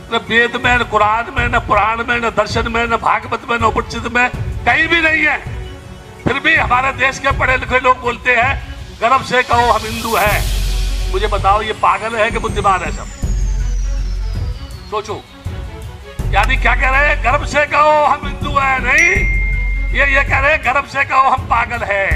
न वेद में, न कुरान में, न पुराण में, न दर्शन में, न भागवत में, न उपनिषद में, कहीं भी नहीं है। फिर भी हमारे देश के पढ़े लिखे लोग बोलते हैं गर्व से कहो हम हिंदू हैं। मुझे बताओ ये पागल है कि बुद्धिमान है? सब सोचो, यानी क्या कह रहे हैं? गर्व से कहो हम हिंदू हैं? नहीं, ये कह रहे हैं गर्व से कहो हम पागल हैं,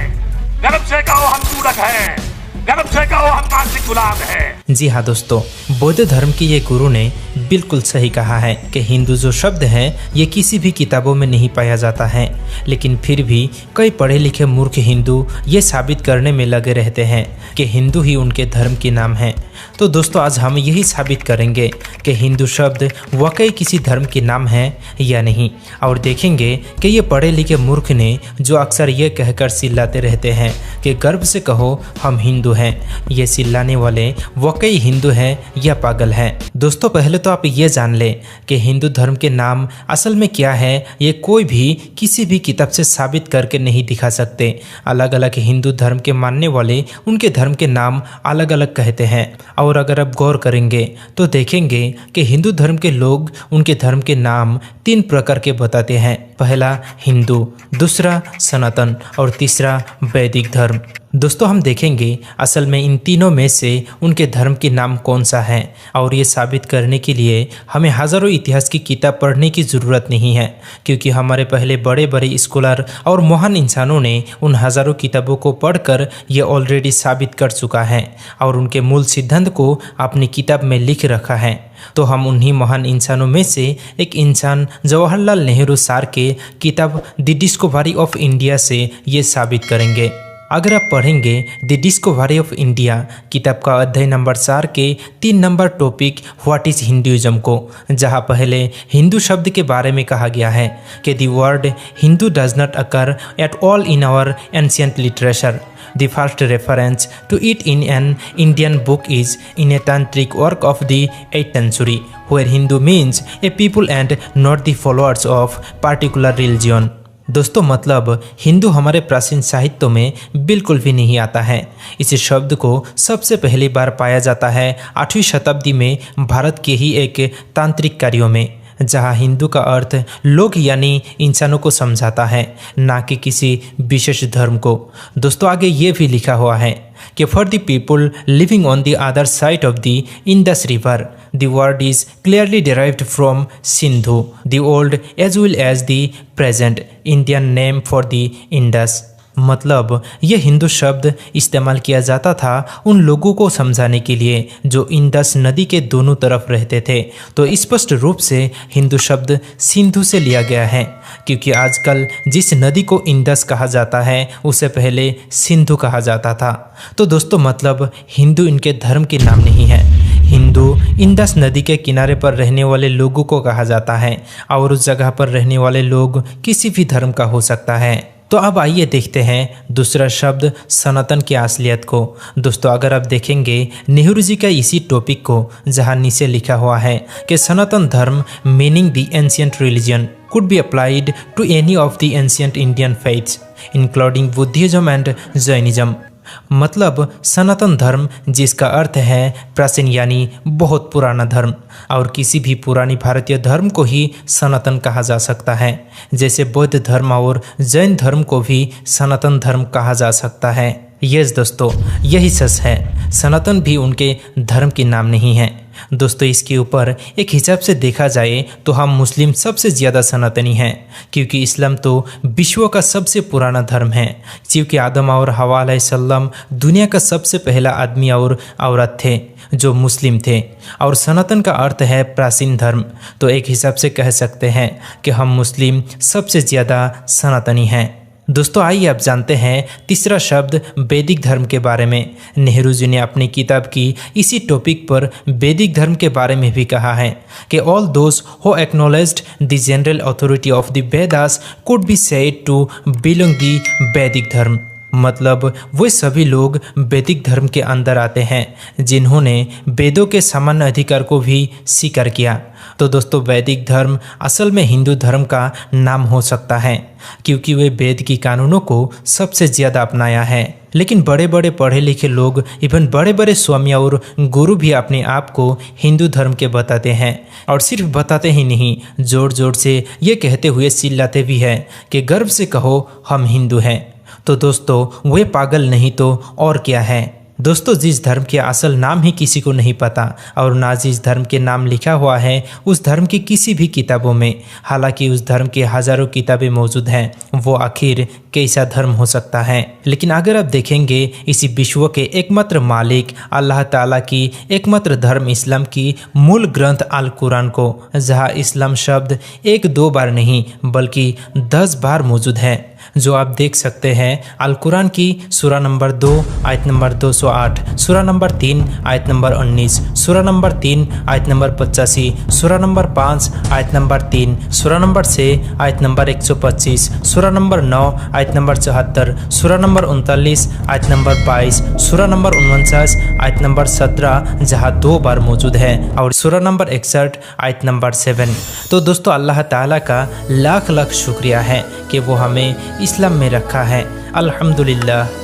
गर्व से कहो हम मूर्ख हैं, गर्व से कहो हम मानसिक गुलाम हैं। जी हाँ दोस्तों, बौद्ध धर्म के ये गुरु ने बिल्कुल सही कहा है कि हिंदू जो शब्द है ये किसी भी किताबों में नहीं पाया जाता है, लेकिन फिर भी कई पढ़े लिखे मूर्ख हिंदू ये साबित करने में लगे रहते हैं कि हिंदू ही उनके धर्म के नाम है। तो दोस्तों आज हम यही साबित करेंगे कि हिंदू शब्द वाकई किसी धर्म के नाम है या नहीं, और देखेंगे कि ये पढ़े लिखे मूर्ख ने जो अक्सर ये कहकर चिल्लाते रहते हैं कि गर्व से कहो हम हिंदू हैं, ये चिल्लाने वाले वाकई हिंदू हैं या पागल हैं। दोस्तों पहले तो आप ये जान लें कि हिंदू धर्म के नाम असल में क्या है ये कोई भी किसी भी किताब से साबित करके नहीं दिखा सकते। अलग अलग हिंदू धर्म के मानने वाले उनके धर्म के नाम अलग अलग कहते हैं, और अगर आप गौर करेंगे तो देखेंगे कि हिंदू धर्म के लोग उनके धर्म के नाम 3 प्रकार के बताते हैं। पहला हिंदू, दूसरा सनातन और तीसरा वैदिक धर्म। दोस्तों हम देखेंगे असल में इन तीनों में से उनके धर्म के नाम कौन सा है, और ये साबित करने के लिए हमें हज़ारों इतिहास की किताब पढ़ने की ज़रूरत नहीं है, क्योंकि हमारे पहले बड़े बड़े स्कॉलर और महान इंसानों ने उन हज़ारों किताबों को पढ़कर ये ऑलरेडी साबित कर चुका है और उनके मूल सिद्धांत को अपनी किताब में लिख रखा है। तो हम उन्हीं महान इंसानों में से एक इंसान जवाहरलाल नेहरू सर के किताब द डिस्कवरी ऑफ इंडिया से ये साबित करेंगे। अगर आप पढ़ेंगे द डिस्कवरी ऑफ इंडिया किताब का अध्याय नंबर 4 के 3 number topic what is Hinduism को, जहां पहले हिंदू शब्द के बारे में कहा गया है कि the word Hindu does not occur at all in our ancient literature. The first reference to it in an Indian book is in a tantric work of the 8th century, where Hindu means a people and not the followers of particular religion. दोस्तों मतलब हिंदू हमारे प्राचीन साहित्य में बिल्कुल भी नहीं आता है। इस शब्द को सबसे पहली बार पाया जाता है 8वीं शताब्दी में भारत के ही एक तांत्रिक कार्यों में, जहाँ हिंदू का अर्थ लोग यानी इंसानों को समझाता है, ना कि किसी विशेष धर्म को। दोस्तों आगे ये भी लिखा हुआ है कि for the people living on the other side of the Indus river the word is clearly derived from Sindhu, the old as well as the present Indian name for the Indus. मतलब ये हिंदू शब्द इस्तेमाल किया जाता था उन लोगों को समझाने के लिए जो इंडस नदी के दोनों तरफ रहते थे। तो स्पष्ट रूप से हिंदू शब्द सिंधु से लिया गया है, क्योंकि आजकल जिस नदी को इंडस कहा जाता है उसे पहले सिंधु कहा जाता था। तो दोस्तों मतलब हिंदू इनके धर्म के नाम नहीं है। हिंदू इंडस नदी के किनारे पर रहने वाले लोगों को कहा जाता है, और उस जगह पर रहने वाले लोग किसी भी धर्म का हो सकता है। तो अब आइए देखते हैं दूसरा शब्द सनातन की असलियत को। दोस्तों अगर आप देखेंगे नेहरू जी का इसी टॉपिक को, जहां नीचे लिखा हुआ है कि सनातन धर्म meaning the ancient religion could be applied to any of the ancient Indian faiths including Buddhism and Jainism। मतलब सनातन धर्म जिसका अर्थ है प्राचीन यानी बहुत पुराना धर्म, और किसी भी पुरानी भारतीय धर्म को ही सनातन कहा जा सकता है, जैसे बौद्ध धर्म और जैन धर्म को भी सनातन धर्म कहा जा सकता है। यस दोस्तों यही सच है, सनातन भी उनके धर्म के नाम नहीं है। दोस्तों इसके ऊपर एक हिसाब से देखा जाए तो हम मुस्लिम सबसे ज़्यादा सनातनी हैं, क्योंकि इस्लाम तो विश्व का सबसे पुराना धर्म है, क्योंकि आदम और हवा अलैहिस्सलाम दुनिया का सबसे पहला आदमी और औरत थे जो मुस्लिम थे, और सनातन का अर्थ है प्राचीन धर्म। तो एक हिसाब से कह सकते हैं कि हम मुस्लिम सबसे ज़्यादा सनातनी हैं। दोस्तों आइए अब जानते हैं तीसरा शब्द वैदिक धर्म के बारे में। नेहरू जी ने अपनी किताब की इसी टॉपिक पर वैदिक धर्म के बारे में भी कहा है कि all those who acknowledged the general authority of the Vedas could be said to belong the Vedic dharma. मतलब वे सभी लोग वैदिक धर्म के अंदर आते हैं जिन्होंने वेदों के सामान्य अधिकार को भी स्वीकार किया। तो दोस्तों वैदिक धर्म असल में हिंदू धर्म का नाम हो सकता है क्योंकि वे वेद की कानूनों को सबसे ज़्यादा अपनाया है। लेकिन बड़े बड़े पढ़े लिखे लोग इवन बड़े बड़े स्वामी और गुरु भी अपने आप को हिंदू धर्म के बताते हैं और सिर्फ बताते ही नहीं, जोर जोर से ये कहते हुए चिल्लाते भी हैं कि गर्व से कहो हम हिंदू हैं। तो दोस्तों वे पागल नहीं तो और क्या है। दोस्तों जिस धर्म के असल नाम ही किसी को नहीं पता और ना जिस धर्म के नाम लिखा हुआ है उस धर्म की किसी भी किताबों में, हालांकि उस धर्म की हजारों किताबें मौजूद हैं, वो आखिर कैसा धर्म हो सकता है। लेकिन अगर आप देखेंगे इसी विश्व के एकमात्र मालिक अल्लाह ताला की एकमात्र धर्म इस्लाम की मूल ग्रंथ अल कुरान को, जहाँ इस्लाम शब्द 1-2 बार नहीं बल्कि 10 बार मौजूद है, जो आप देख सकते हैं अल कुरान की सूरा नंबर 2 आयत नंबर 208, सूरा नंबर 3 आयत नंबर 19, सूरा नंबर 3 आयत नंबर 85, सूरा नंबर 5 आयत नंबर 3, सूरा नंबर 6 आयत नंबर 125, सूरा नंबर 9 आयत नंबर 74, सूरा नंबर 39 आयत नंबर 22, सूरा नंबर 49 आयत नंबर 17 जहाँ 2 बार मौजूद है और सूरा नंबर 61 आयत नंबर 7। तो दोस्तों अल्लाह ताला का लाख लाख शुक्रिया है कि वो हमें इस्लाम में रखा है। अल्हम्दुलिल्लाह।